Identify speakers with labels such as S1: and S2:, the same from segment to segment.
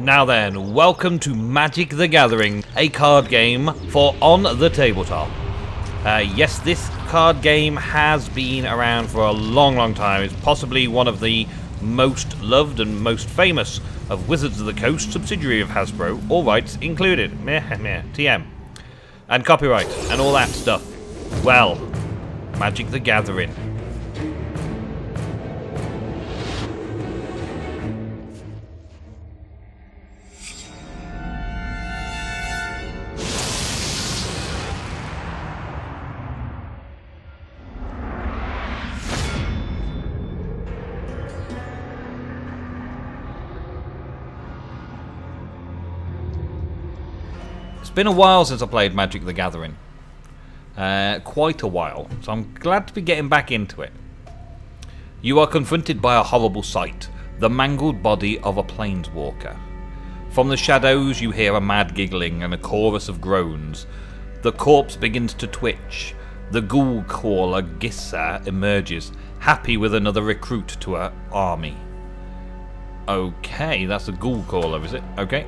S1: Now then, welcome to Magic the Gathering, a card game for On the Tabletop. Yes, this card game has been around for a long time. It's possibly one of the most loved and most famous of Wizards of the Coast, subsidiary of Hasbro, all rights included. TM. And copyright, and all that stuff. Well, Magic the Gathering. It's been a while since I played Magic the Gathering. Quite a while, so I'm glad to be getting back into it. You are confronted by a horrible sight, the mangled body of a Planeswalker. From the shadows you hear a mad giggling and a chorus of groans. The corpse begins to twitch. The ghoul caller Gissa emerges, happy with another recruit to her army. Okay, that's a ghoul caller, is it? Okay.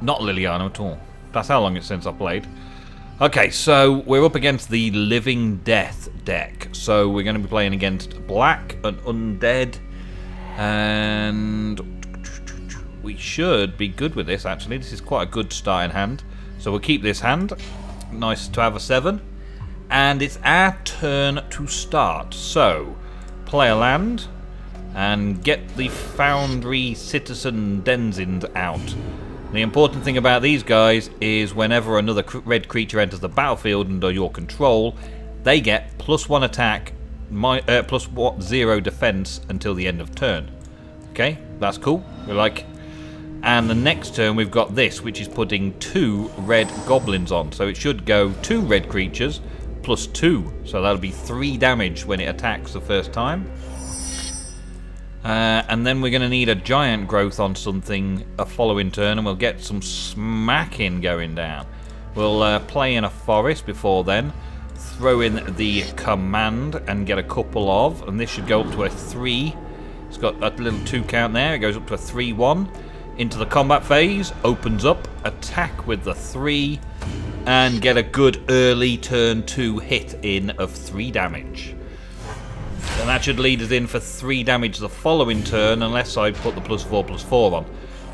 S1: Not Liliana at all. That's how long it's since I played. Okay, so we're up against the Living Death deck. So we're going to be playing against Black and Undead. And we should be good with this, actually. This is quite a good starting hand. So we'll keep this hand. Nice to have a 7. And it's our turn to start. So, play a land. And get the Foundry Citizen Denzins out. The important thing about these guys is whenever another red creature enters the battlefield under your control, they get +1 attack, +0 defense until the end of turn. Okay, that's cool. We like. And the next turn we've got this, which is putting 2 red goblins on. So it should go 2 red creatures +2. So that'll be 3 damage when it attacks the first time. And then we're going to need a giant growth on something a following turn, and we'll get some smacking going down. We'll play in a forest before then, throw in the command and get a couple of, and this should go up to a 3. It's got a little 2 count there, it goes up to a 3-1. Into the combat phase, opens up, attack with the 3, and get a good early turn 2 hit in of 3 damage. And that should lead us in for 3 damage the following turn, unless I put the +4/+4 on.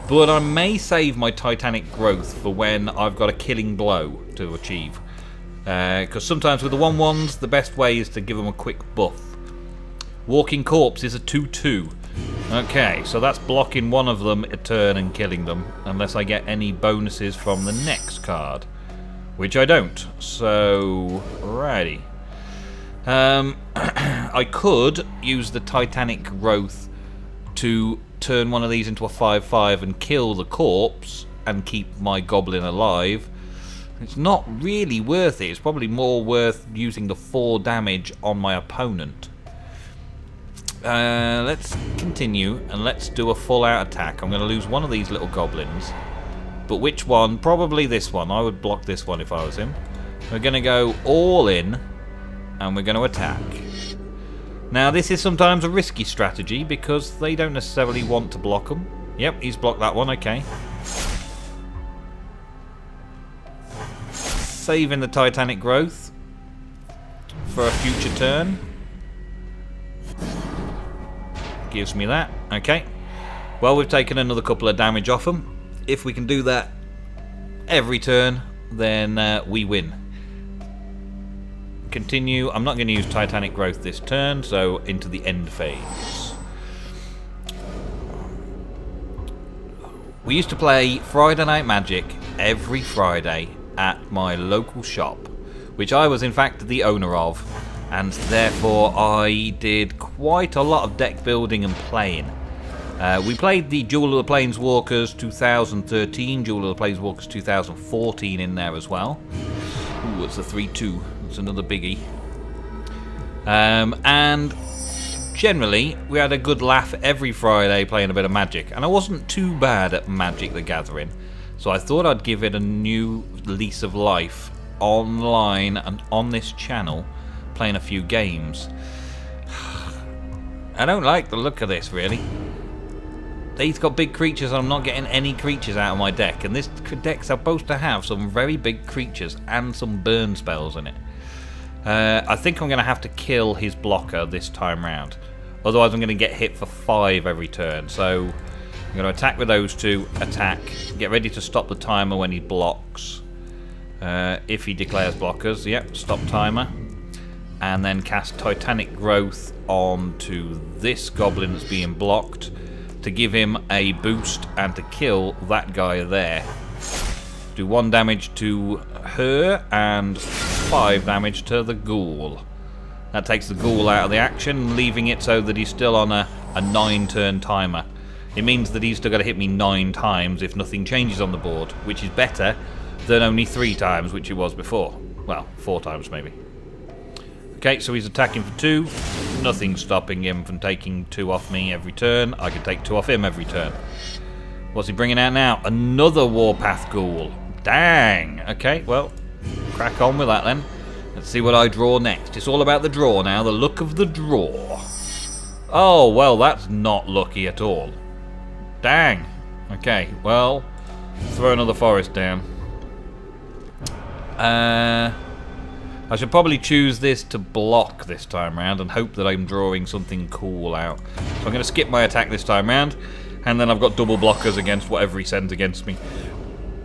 S1: But I may save my Titanic Growth for when I've got a killing blow to achieve. Because sometimes with the 1/1s, the best way is to give them a quick buff. Walking Corpse is a 2/2. Okay, so that's blocking one of them a turn and killing them, unless I get any bonuses from the next card. Which I don't. So, righty. I could use the Titanic Growth to turn one of these into a 5/5 and kill the corpse and keep my goblin alive. It's not really worth it. It's probably more worth using the 4 damage on my opponent. Let's continue and let's do a full out attack. I'm going to lose one of these little goblins. But which one? Probably this one. I would block this one if I was him. We're going to go all in. And we're going to attack. Now this is sometimes a risky strategy because they don't necessarily want to block them. Yep, he's blocked that one, okay. Saving the Titanic Growth for a future turn. Gives me that, okay. Well, we've taken another couple of damage off them. If we can do that every turn, then we win. Continue. I'm not going to use Titanic Growth this turn, so into the end phase. We used to play Friday Night Magic every Friday at my local shop, which I was in fact the owner of, and therefore I did quite a lot of deck building and playing. We played the Duel of the Planeswalkers 2013, Duel of the Planeswalkers 2014 in there as well. Ooh, it's a 3/2. It's another biggie. And generally, we had a good laugh every Friday playing a bit of Magic. And I wasn't too bad at Magic the Gathering. So I thought I'd give it a new lease of life online and on this channel, playing a few games. I don't like the look of this, really. He's got big creatures and I'm not getting any creatures out of my deck. And this deck's supposed to have some very big creatures and some burn spells in it. I think I'm going to have to kill his blocker this time round. Otherwise I'm going to get hit for 5 every turn. So I'm going to attack with those two, attack, get ready to stop the timer when he blocks. If he declares blockers, yep, stop timer. And then cast Titanic Growth onto this goblin that's being blocked to give him a boost and to kill that guy there. Do 1 damage to her and 5 damage to the ghoul. That takes the ghoul out of the action, leaving it so that he's still on a 9-turn timer. It means that he's still got to hit me 9 times if nothing changes on the board, which is better than only 3 times, which it was before. Well, 4 times maybe. Okay, so he's attacking for 2. Nothing stopping him from taking 2 off me every turn. I can take 2 off him every turn. What's he bringing out now? Another Warpath Ghoul. Dang! Okay, well, crack on with that then. Let's see what I draw next. It's all about the draw now, the look of the draw. Oh, well, that's not lucky at all. Dang. Okay, well, throw another forest down. I should probably choose this to block this time round and hope that I'm drawing something cool out. So I'm going to skip my attack this time round, and then I've got double blockers against whatever he sends against me.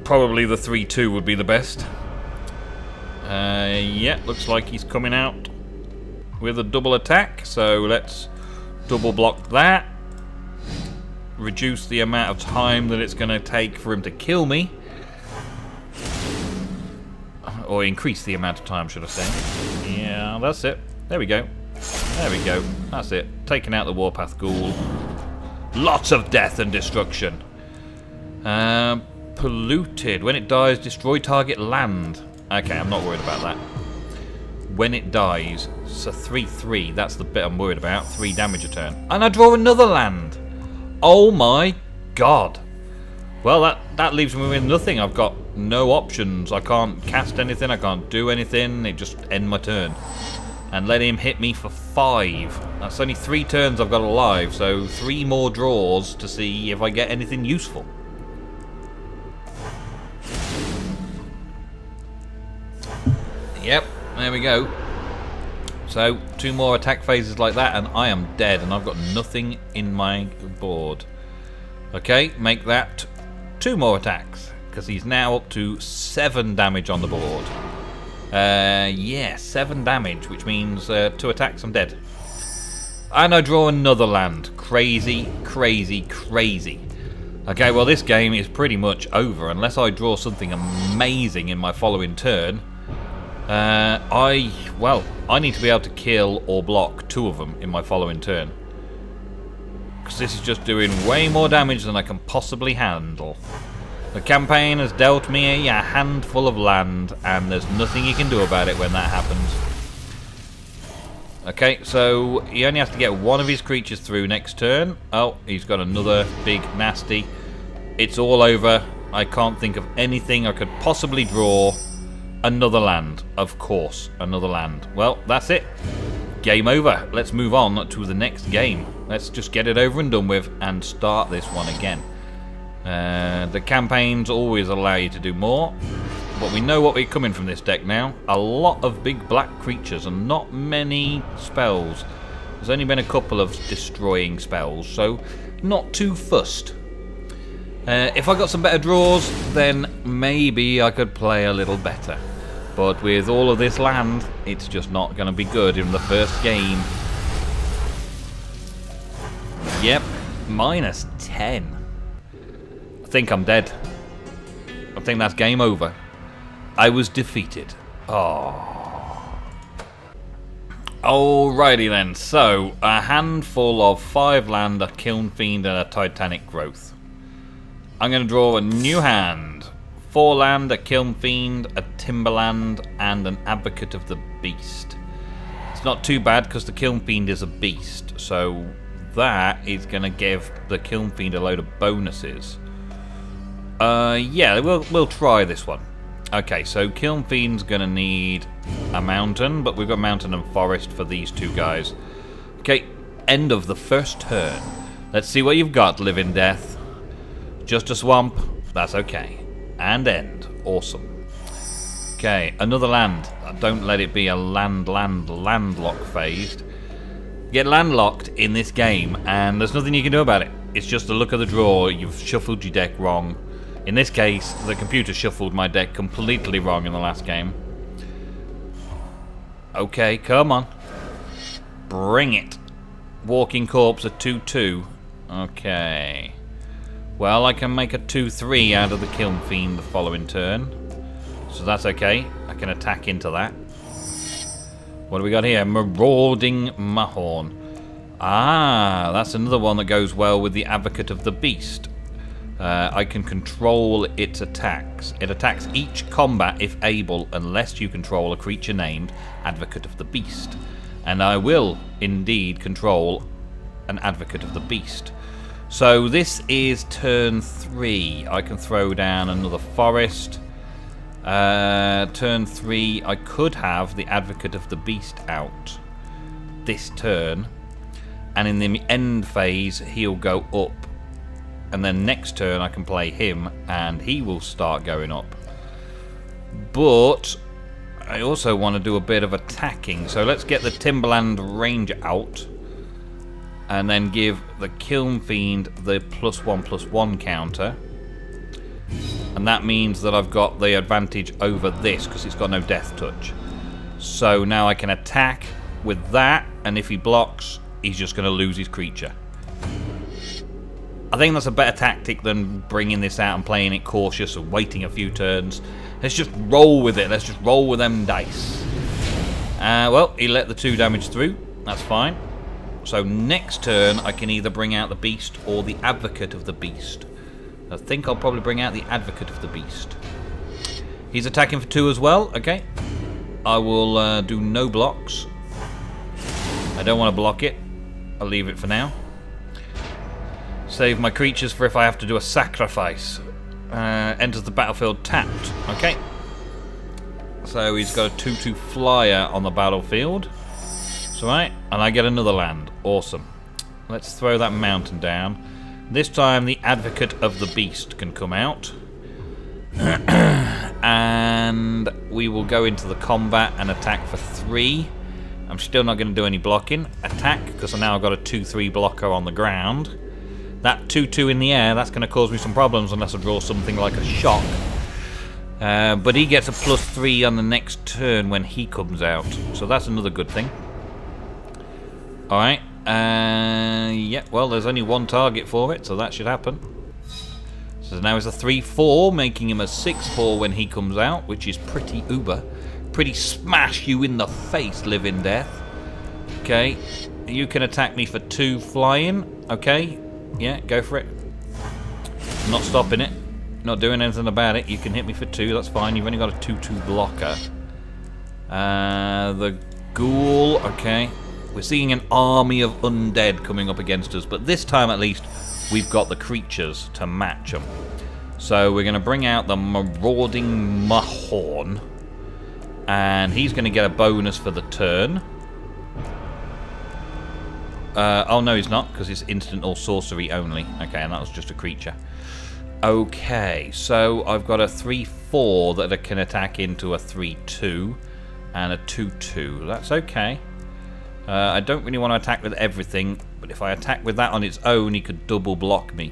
S1: Probably the 3-2 would be the best. Yeah, looks like he's coming out with a double attack, so let's double block that. Reduce the amount of time that it's going to take for him to kill me. Or increase the amount of time, should I say. Yeah, that's it. There we go. There we go. That's it. Taking out the Warpath Ghoul. Lots of death and destruction. Polluted. When it dies, destroy target land. Okay, I'm not worried about that. When it dies, it's a 3-3. That's the bit I'm worried about. 3 damage a turn. And I draw another land. Oh my god. Well, that leaves me with nothing. I've got no options. I can't cast anything. I can't do anything. It just end my turn. And let him hit me for 5. That's only 3 turns I've got alive, so 3 more draws to see if I get anything useful. Yep, there we go. So, 2 more attack phases like that and I am dead and I've got nothing in my board. Okay, make that 2 more attacks, because he's now up to 7 damage on the board. Yeah, 7 damage, which means 2 attacks, I'm dead. And I draw another land. Crazy, crazy, crazy. Okay, well this game is pretty much over, unless I draw something amazing in my following turn. I need to be able to kill or block 2 of them in my following turn. Because this is just doing way more damage than I can possibly handle. The campaign has dealt me a handful of land, and there's nothing you can do about it when that happens. Okay, so he only has to get 1 of his creatures through next turn. Oh, he's got another big nasty. It's all over. I can't think of anything I could possibly draw. Another land, of course, another land. Well, that's it. Game over. Let's move on to the next game. Let's just get it over and done with and start this one again. The campaigns always allow you to do more, but we know what we're coming from this deck now. A lot of big black creatures and not many spells. There's only been a couple of destroying spells, so not too fussed. If I got some better draws, then maybe I could play a little better. But with all of this land, it's just not going to be good in the first game. Yep, -10. I think I'm dead. I think that's game over. I was defeated. Oh. Alrighty then, so a handful of 5 land, a Kiln Fiend and a Titanic Growth. I'm going to draw a new hand. 4 land, a Kiln Fiend, a Timberland, and an Advocate of the Beast. It's not too bad because the Kiln Fiend is a beast, so that is going to give the Kiln Fiend a load of bonuses. Yeah, we'll try this one. Okay, so Kiln Fiend's going to need a mountain, but we've got mountain and forest for these 2 guys. Okay, end of the first turn. Let's see what you've got, Living Death. Just a swamp. That's okay. And end. Awesome. Okay, another land. Don't let it be a landlock phased. Get landlocked in this game, and there's nothing you can do about it. It's just the look of the draw. You've shuffled your deck wrong. In this case, the computer shuffled my deck completely wrong in the last game. Okay, come on. Bring it. Walking Corpse a 2/2. Okay. Well, I can make a 2/3 out of the Kiln Fiend the following turn. So that's okay. I can attack into that. What do we got here? Marauding Mahorn. Ah, that's another one that goes well with the Advocate of the Beast. I can control its attacks. It attacks each combat if able, unless you control a creature named Advocate of the Beast. And I will indeed control an Advocate of the Beast. So this is turn 3. I can throw down another forest. Turn 3, I could have the Advocate of the Beast out this turn, and in the end phase he'll go up, and then next turn I can play him and he will start going up. But I also want to do a bit of attacking, so let's get the Timberland Ranger out and then give the Kiln Fiend the +1/+1 counter. And that means that I've got the advantage over this because it's got no death touch. So now I can attack with that, and if he blocks, he's just going to lose his creature. I think that's a better tactic than bringing this out and playing it cautious and waiting a few turns. Let's just roll with it. Let's just roll with them dice. Well, he let the 2 damage through. That's fine. So next turn, I can either bring out the Beast or the Advocate of the Beast. I think I'll probably bring out the Advocate of the Beast. He's attacking for 2 as well. Okay. I will do no blocks. I don't want to block it. I'll leave it for now. Save my creatures for if I have to do a sacrifice. Enters the battlefield tapped. Okay. So he's got a 2/2 flyer on the battlefield. That's right. And I get another land. Awesome. Let's throw that mountain down. This time the Advocate of the Beast can come out. And we will go into the combat and attack for 3. I'm still not going to do any blocking. Attack, because now I've got a 2/3 blocker on the ground. That 2/2 in the air, that's going to cause me some problems unless I draw something like a shock. But he gets a +3 on the next turn when he comes out. So that's another good thing. Alright. Yeah, well, there's only one target for it, so that should happen. So now it's a 3/4, making him a 6/4 when he comes out, which is pretty uber. Pretty smash you in the face, Living Death. Okay, you can attack me for 2 flying. Okay, yeah, go for it. I'm not stopping it. Not doing anything about it. You can hit me for 2, that's fine. You've only got a 2/2 blocker. The Ghoul, okay. We're seeing an army of undead coming up against us, but this time at least we've got the creatures to match them. So we're going to bring out the Marauding Mahorn, and he's going to get a bonus for the turn. Oh no, he's not, because it's instant or sorcery only. Okay, and that was just a creature. Okay, so I've got a 3/4 that I can attack into a 3/2 and a 2/2. That's okay. I don't really want to attack with everything, but if I attack with that on its own, he could double block me.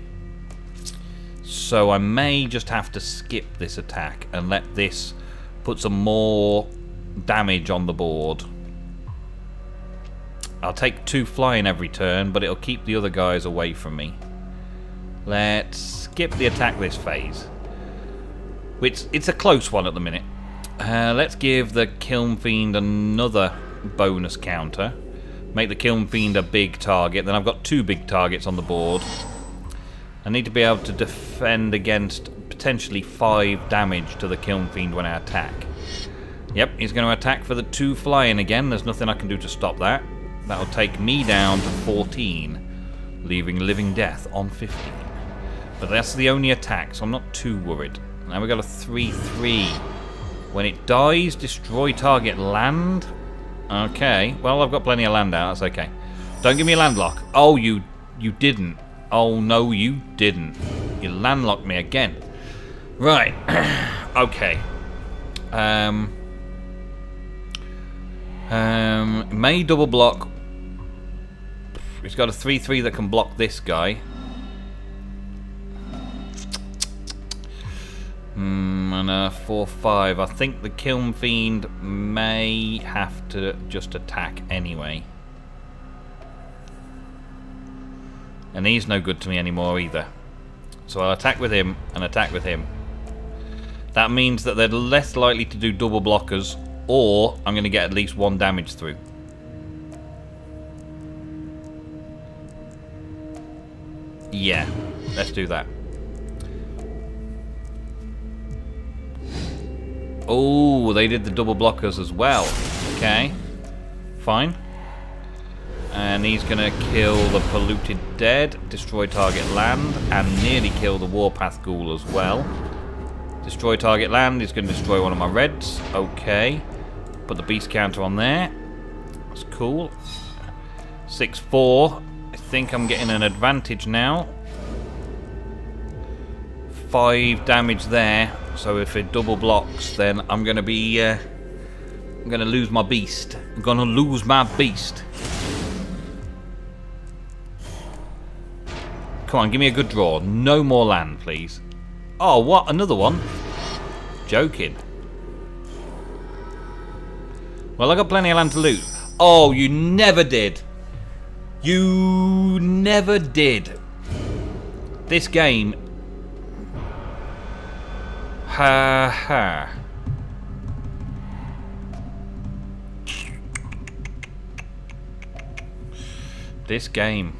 S1: So I may just have to skip this attack and let this put some more damage on the board. I'll take 2 flying every turn, but it'll keep the other guys away from me. Let's skip the attack this phase. Which, it's a close one at the minute. Let's give the Kiln Fiend another bonus counter. Make the Kiln Fiend a big target. Then I've got 2 big targets on the board. I need to be able to defend against potentially 5 damage to the Kiln Fiend when I attack. Yep, he's going to attack for the 2 flying again. There's nothing I can do to stop that. That'll take me down to 14, leaving Living Death on 15. But that's the only attack, so I'm not too worried. Now we've got a 3/3. When it dies, destroy target land. Okay, well, I've got plenty of land out, that's okay. Don't give me a land lock. Oh, you didn't. Oh, no, you didn't. You landlocked me again. Right. Okay. May double block. He's got a 3/3 that can block this guy. And a 4/5. I think the Kiln Fiend may have to just attack anyway. And he's no good to me anymore either. So I'll attack with him and attack with him. That means that they're less likely to do double blockers, or I'm going to get at least 1 damage through. Yeah, let's do that. Oh, they did the double blockers as well. Okay, fine. And he's going to kill the Polluted Dead, destroy target land, and nearly kill the Warpath Ghoul as well. Destroy target land, he's going to destroy one of my reds. Okay. Put the beast counter on there. That's cool. 6/4. I think I'm getting an advantage now. 5 damage there. So if it double blocks, then I'm going to be... I'm going to lose my beast. I'm going to lose my beast. Come on, give me a good draw. No more land, please. Oh, what? Another one? Joking. Well, I got plenty of land to loot. Oh, you never did. You never did. This game... Ha ha. This game.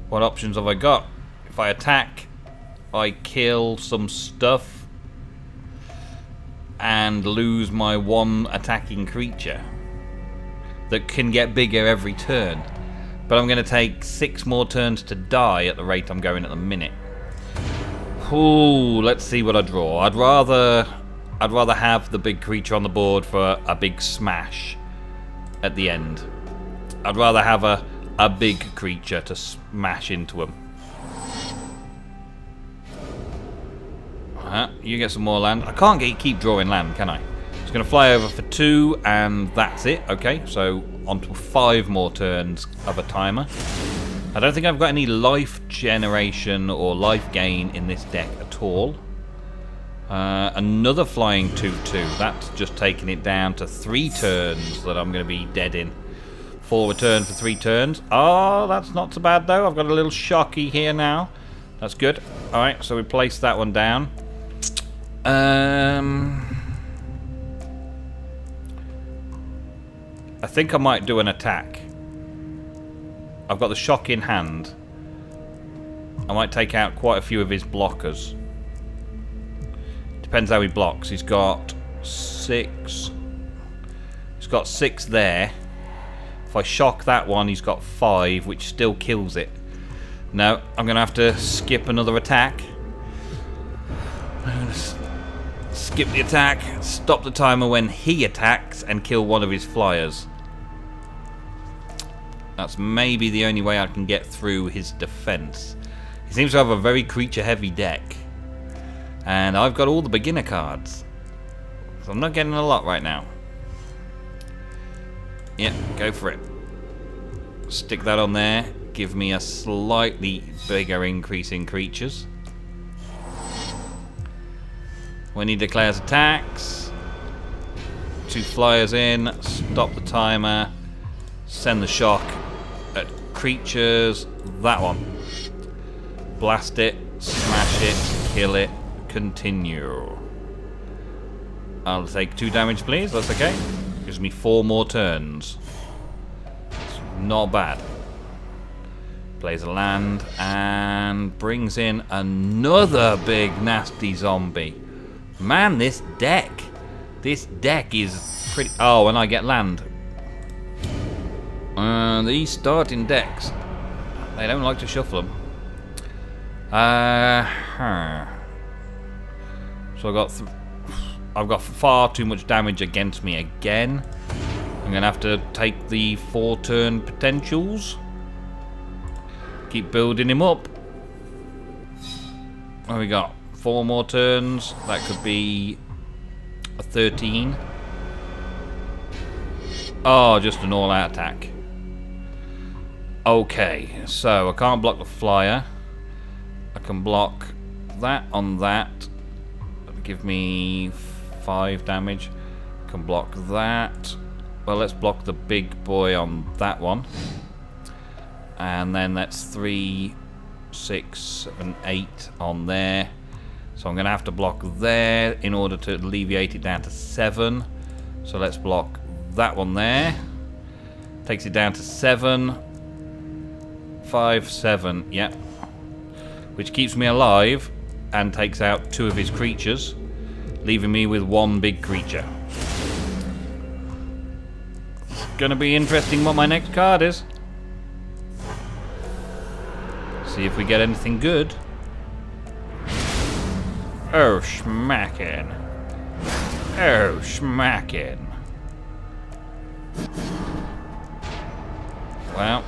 S1: What options have I got? If I attack, I kill some stuff and lose my 1 attacking creature that can get bigger every turn. But I'm going to take 6 more turns to die at the rate I'm going at the minute. Ooh, let's see what I draw. I'd rather have the big creature on the board for a big smash at the end. I'd rather have a big creature to smash into him. You get some more land. I can't keep drawing land, can I? It's going to fly over for 2, and that's it. Okay, so on to 5 more turns of a timer. I don't think I've got any life generation or life gain in this deck at all. Another flying 2/2. That's just taking it down to 3 turns that I'm going to be dead in. 4 return for 3 turns. Oh, that's not so bad though. I've got a little shocky here now. That's good. Alright, so we place that one down. I think I might do an attack. I've got the shock in hand. I might take out quite a few of his blockers. Depends how he blocks. He's got 6. He's got 6 there. If I shock that one, he's got 5, which still kills it. No, I'm going to have to skip another attack. I'm going to skip the attack, stop the timer when he attacks, and kill one of his flyers. That's maybe the only way I can get through his defense. He seems to have a very creature-heavy deck. And I've got all the beginner cards. So I'm not getting a lot right now. Yeah, go for it. Stick that on there. Give me a slightly bigger increase in creatures. When he declares attacks, 2 flyers in, stop the timer, send the shock at creatures. That one. Blast it, smash it, kill it, continue. I'll take 2 damage, please. That's okay. Gives me 4 more turns. It's not bad. Plays a land and brings in another big nasty zombie. Man, this deck is pretty... Oh, and I get land. These starting decks, they don't like to shuffle them. So I've got far too much damage against me again. I'm going to have to take the 4 turn potentials. Keep building him up. What have we got? 4 more turns. That could be a 13. Oh, just an all-out attack. Okay, so I can't block the flyer. I can block that on that. That'll give me 5 damage. I can block that. Well, let's block the big boy on that one. And then that's 3, 6, 7, 8 on there. So I'm going to have to block there in order to alleviate it down to 7. So let's block that one there. Takes it down to 7. 5, 7, yeah. Which keeps me alive and takes out 2 of his creatures, leaving me with 1 big creature. It's gonna be interesting what my next card is. See if we get anything good. Oh, smacking. Oh, smacking. Well,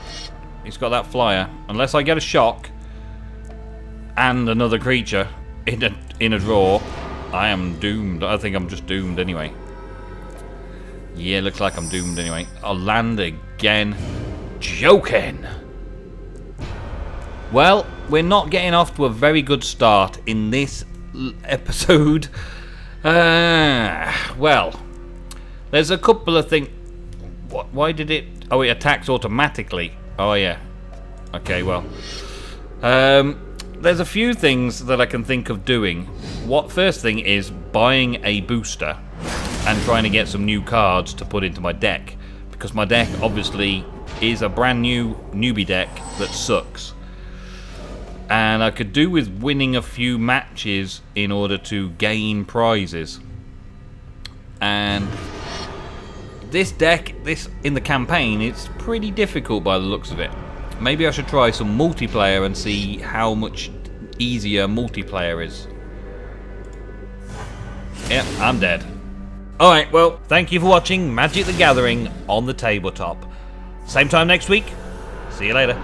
S1: he's got that flyer. Unless I get a shock and another creature in a draw, I am doomed. I think I'm just doomed anyway. Yeah, looks like I'm doomed anyway. I'll land again. Joking. Well, we're not getting off to a very good start in this episode. Well, there's a couple of things. Why did it? Oh, it attacks automatically. Oh yeah. Okay, well. There's a few things that I can think of doing. First thing is buying a booster and trying to get some new cards to put into my deck, because my deck obviously is a brand new newbie deck that sucks. And I could do with winning a few matches in order to gain prizes. And this deck, in the campaign, it's pretty difficult by the looks of it. Maybe I should try some multiplayer and see how much easier multiplayer is. Yep, I'm dead. Alright, well, thank you for watching Magic the Gathering on the tabletop. Same time next week. See you later.